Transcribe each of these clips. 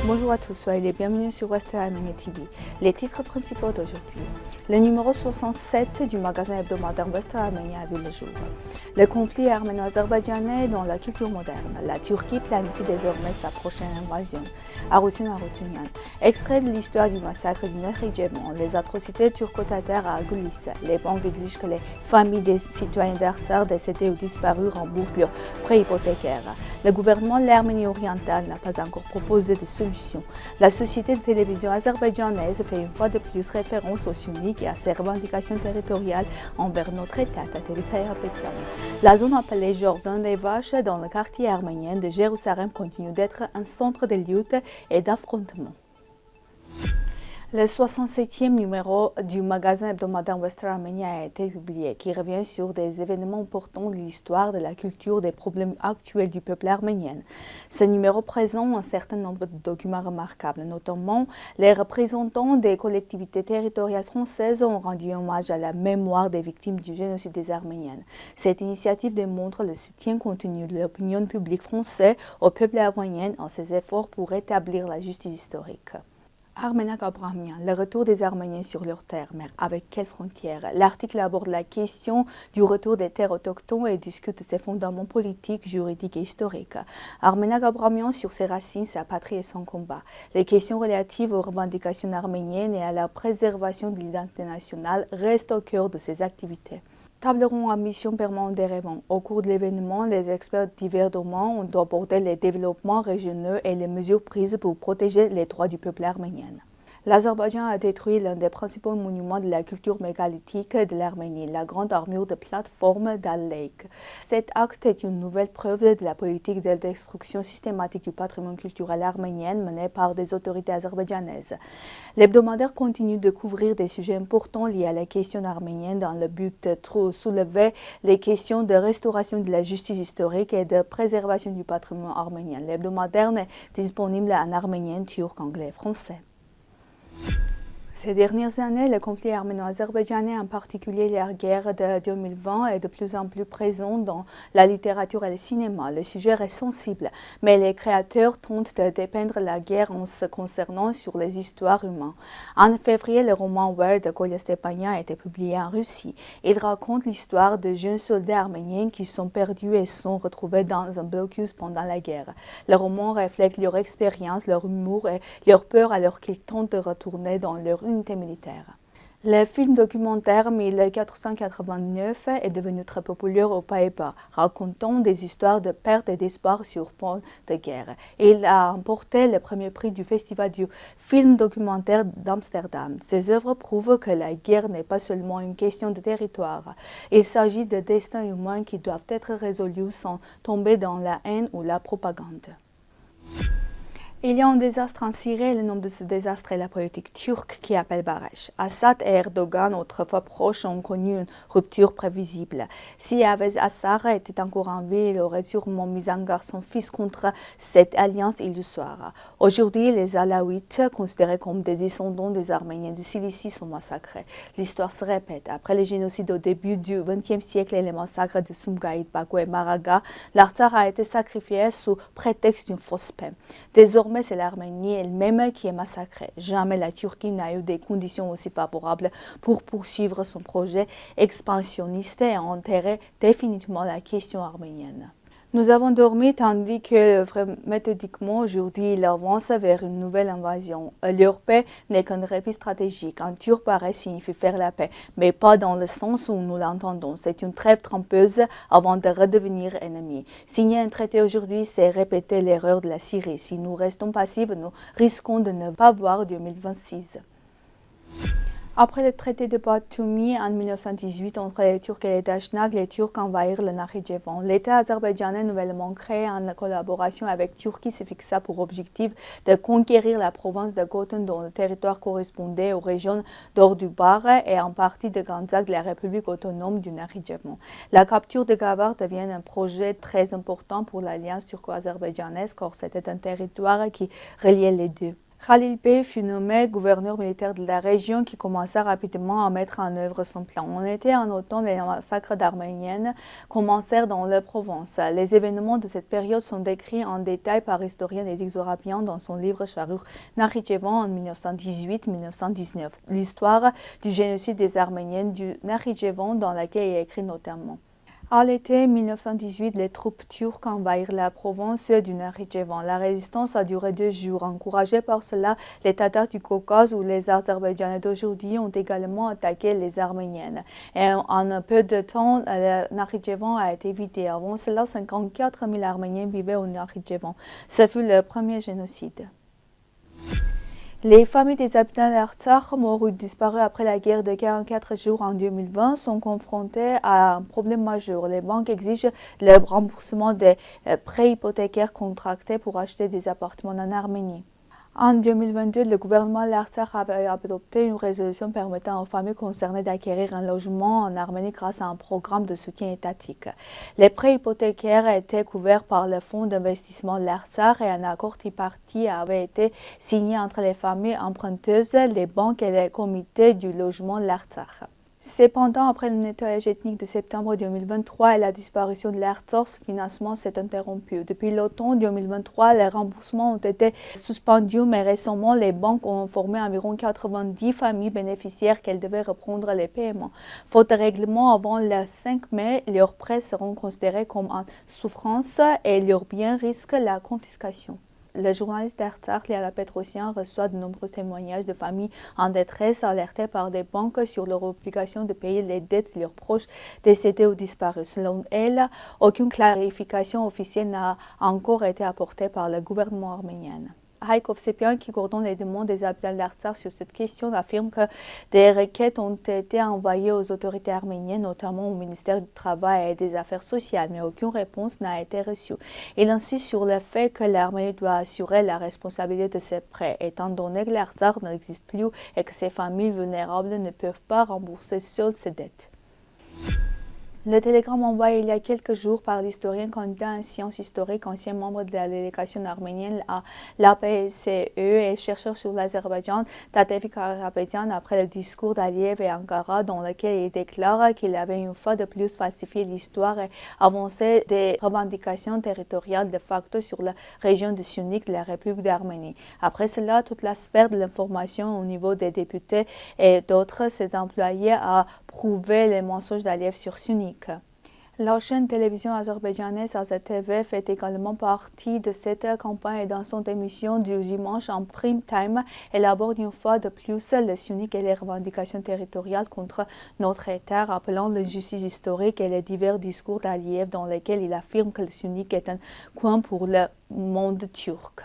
Bonjour à tous, soyez les bienvenus sur West Armenia TV. Les titres principaux d'aujourd'hui. Le numéro 67 du magazine hebdomadaire West Armenia a vu le jour. Le conflit arméno-azerbaïdjanais dans la culture moderne. La Turquie planifie désormais sa prochaine invasion. Arutun Arutunyan. Extrait de l'histoire du massacre du Nahricevan. Les atrocités turco-tatars à Gülis. Les banques exigent que les familles des citoyens d'Arsar décédés ou disparus remboursent leurs prêts hypothécaires. Le gouvernement de l'Arménie orientale n'a pas encore proposé de solution. La société de télévision azerbaïdjanaise fait une fois de plus référence aux sunnites et à ses revendications territoriales envers notre État, La zone appelée Jordan des Vaches dans le quartier arménien de Jérusalem continue d'être un centre de lutte et d'affrontement. Le 67e numéro du magazine hebdomadaire West Armenia a été publié, qui revient sur des événements importants de l'histoire, de la culture, des problèmes actuels du peuple arménien. Ce numéro présente un certain nombre de documents remarquables, notamment les représentants des collectivités territoriales françaises ont rendu hommage à la mémoire des victimes du génocide des Arméniens. Cette initiative démontre le soutien continu de l'opinion publique française au peuple arménien en ses efforts pour rétablir la justice historique. Armenak Abrahamian, le retour des Arméniens sur leurs terres, mais avec quelles frontières? L'article aborde la question du retour des terres autochtones et discute de ses fondements politiques, juridiques et historiques. Armenak Abrahamian sur ses racines, sa patrie et son combat. Les questions relatives aux revendications arméniennes et à la préservation de l'identité nationale restent au cœur de ses activités. Table ronde à mission permanente des Révons. Au cours de l'événement, les experts divers d'Oman ont abordé les développements régionaux et les mesures prises pour protéger les droits du peuple arménien. L'Azerbaïdjan a détruit l'un des principaux monuments de la culture mégalithique de l'Arménie, la grande armure de plateforme d'Al-Lake. Cet acte est une nouvelle preuve de la politique de destruction systématique du patrimoine culturel arménien menée par des autorités azerbaïdjanaises. L'hebdomadaire continue de couvrir des sujets importants liés à la question arménienne dans le but de soulever les questions de restauration de la justice historique et de préservation du patrimoine arménien. L'hebdomadaire est disponible en arménien, turc, anglais et français. Ces dernières années, le conflit arméno-azerbaïdjanais, en particulier la guerre de 2020, est de plus en plus présent dans la littérature et le cinéma. Le sujet est sensible, mais les créateurs tentent de dépeindre la guerre en se concernant sur les histoires humaines. En février, le roman Where de Kolya Stepanian a été publié en Russie. Il raconte l'histoire de jeunes soldats arméniens qui sont perdus et sont retrouvés dans un blocus pendant la guerre. Le roman reflète leur expérience, leur humour et leur peur alors qu'ils tentent de retourner dans leur unité militaire. Le film documentaire 1489 est devenu très populaire aux Pays-Bas, racontant des histoires de perte et d'espoir sur fond de guerre. Il a remporté le premier prix du Festival du film documentaire d'Amsterdam. Ces œuvres prouvent que la guerre n'est pas seulement une question de territoire. Il s'agit de destins humains qui doivent être résolus sans tomber dans la haine ou la propagande. Il y a un désastre en Syrie, le nom de ce désastre est la politique turque qui appelle Barèche. Assad et Erdogan, autrefois proches, ont connu une rupture prévisible. Si Abbas Assad était encore en vie, il aurait sûrement mis en garde son fils contre cette alliance illusoire. Aujourd'hui, les Alaouites, considérés comme des descendants des Arméniens de Cilicie, sont massacrés. L'histoire se répète. Après les génocides au début du XXe siècle et les massacres de Sumgaït, Bakou et Maraga, l'Artsakh a été sacrifié sous prétexte d'une fausse paix. Désormais, c'est l'Arménie elle-même qui est massacrée. Jamais la Turquie n'a eu des conditions aussi favorables pour poursuivre son projet expansionniste et enterrer définitivement la question arménienne. Nous avons dormi tandis que méthodiquement aujourd'hui il avance vers une nouvelle invasion. Leur paix n'est qu'un répit stratégique. Un turc paraît signifie faire la paix, mais pas dans le sens où nous l'entendons. C'est une trêve trompeuse avant de redevenir ennemis. Signer un traité aujourd'hui, c'est répéter l'erreur de la Syrie. Si nous restons passifs, nous risquons de ne pas voir 2026. Après le traité de Batumi en 1918 entre les Turcs et les Dashnak, les Turcs envahirent le Nahricevan. L'État azerbaïdjanais nouvellement créé en collaboration avec Turquie se fixa pour objectif de conquérir la province de Goten dont le territoire correspondait aux régions d'Ordubar et en partie de Ganzak de la République autonome du Nahricevan. La capture de Gavar devient un projet très important pour l'alliance turco-azerbaïdjanaise car c'était un territoire qui reliait les deux. Khalil Bey fut nommé gouverneur militaire de la région qui commença rapidement à mettre en œuvre son plan. En été en automne, les massacres d'Arméniennes commencèrent dans la Provence. Les événements de cette période sont décrits en détail par l'historien Edik Zorabian dans son livre Charur Nakhichevan en 1918-1919. L'histoire du génocide des Arméniennes du Nakhichevan dans laquelle il est écrit notamment. À l'été 1918, les troupes turques envahirent la province du Nakhichevan. La résistance a duré 2 jours. Encouragés par cela, les Tatars du Caucase ou les Azerbaïdjanais d'aujourd'hui ont également attaqué les Arméniennes. Et en un peu de temps, le Nakhichevan a été vidé. Avant cela, 54 000 Arméniens vivaient au Nakhichevan. Ce fut le premier génocide. Les familles des habitants d'Artsakh, morts ou disparus après la guerre de 44 jours en 2020, sont confrontées à un problème majeur. Les banques exigent le remboursement des prêts hypothécaires contractés pour acheter des appartements en Arménie. En 2022, le gouvernement de l'Artsakh avait adopté une résolution permettant aux familles concernées d'acquérir un logement en Arménie grâce à un programme de soutien étatique. Les prêts hypothécaires étaient couverts par le fonds d'investissement de l'Artsakh et un accord tripartite avait été signé entre les familles emprunteuses, les banques et les comités du logement de l'Artsakh. Cependant, après le nettoyage ethnique de septembre 2023 et la disparition de l'Artsakh, ce financement s'est interrompu. Depuis l'automne 2023, les remboursements ont été suspendus, mais récemment, les banques ont informé environ 90 familles bénéficiaires qu'elles devaient reprendre les paiements. Faute de règlement avant le 5 mai, leurs prêts seront considérés comme en souffrance et leurs biens risquent la confiscation. Le journaliste d'Artsakh, Liana Petrosian, reçoit de nombreux témoignages de familles en détresse alertées par des banques sur leur obligation de payer les dettes de leurs proches décédés ou disparus. Selon elle, aucune clarification officielle n'a encore été apportée par le gouvernement arménien. Haïk Ovsepian, qui coordonne les demandes des habitants d'Artsakh sur cette question, affirme que des requêtes ont été envoyées aux autorités arméniennes, notamment au ministère du Travail et des Affaires sociales, mais aucune réponse n'a été reçue. Il insiste sur le fait que l'Arménie doit assurer la responsabilité de ces prêts, étant donné que l'Artsakh n'existe plus et que ces familles vulnérables ne peuvent pas rembourser seules ces dettes. Le télégramme envoyé il y a quelques jours par l'historien candidat en sciences historiques, ancien membre de la délégation arménienne à l'APCE et chercheur sur l'Azerbaïdjan, Tatevi Karapetyan, après le discours d'Aliyev et Ankara, dans lequel il déclare qu'il avait une fois de plus falsifié l'histoire et avancé des revendications territoriales de facto sur la région de Syunik de la République d'Arménie. Après cela, toute la sphère de l'information au niveau des députés et d'autres s'est employée à prouver les mensonges d'Aliyev sur Syunik. La chaîne télévision azerbaïdjanaise AZTV fait également partie de cette campagne et dans son émission du dimanche en prime time, elle aborde une fois de plus le Syunik et les revendications territoriales contre notre État, rappelant l'injustice historique et les divers discours d'Aliyev dans lesquels il affirme que le Syunik est un coin pour le monde turc.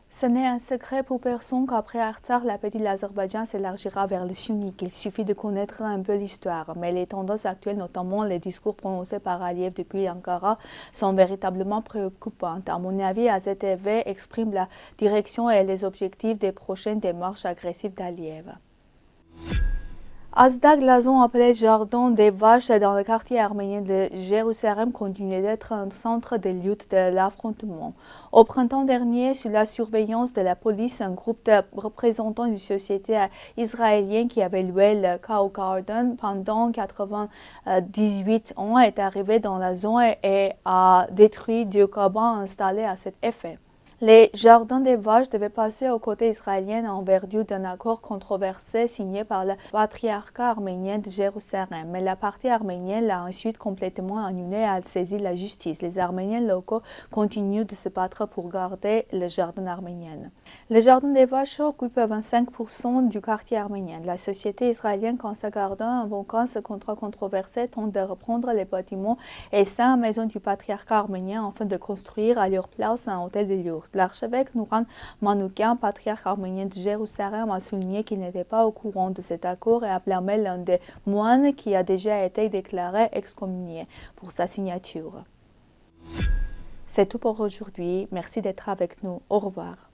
Ce n'est un secret pour personne qu'après Artsakh, l'appétit de l'Azerbaïdjan s'élargira vers le Syunik. Il suffit de connaître un peu l'histoire, mais les tendances actuelles, notamment les discours prononcés par Aliyev depuis Ankara, sont véritablement préoccupantes. À mon avis, AZTV exprime la direction et les objectifs des prochaines démarches agressives d'Aliyev. Azdag, la zone appelée Jardin des Vaches dans le quartier arménien de Jérusalem, continue d'être un centre de lutte de l'affrontement. Au printemps dernier, sous la surveillance de la police, un groupe de représentants d'une société israélienne qui avait loué le Cow Garden pendant 98 ans est arrivé dans la zone et a détruit 2 cabanes installées à cet effet. Les jardins des vaches devaient passer au côté israélien en vertu d'un accord controversé signé par le patriarcat arménien de Jérusalem. Mais la partie arménienne l'a ensuite complètement annulé et a saisi la justice. Les Arméniens locaux continuent de se battre pour garder le jardin arménien. Le jardin des vaches occupe 25% du quartier arménien. La société israélienne Kansa Garden, invoquant ce contrat controversé, tente de reprendre les bâtiments et 5 maisons du patriarcat arménien afin de construire à leur place un hôtel de luxe. L'archevêque Nouran Manoukian, patriarche arménien de Jérusalem, a souligné qu'il n'était pas au courant de cet accord et a blâmé l'un des moines qui a déjà été déclaré excommunié pour sa signature. C'est tout pour aujourd'hui. Merci d'être avec nous. Au revoir.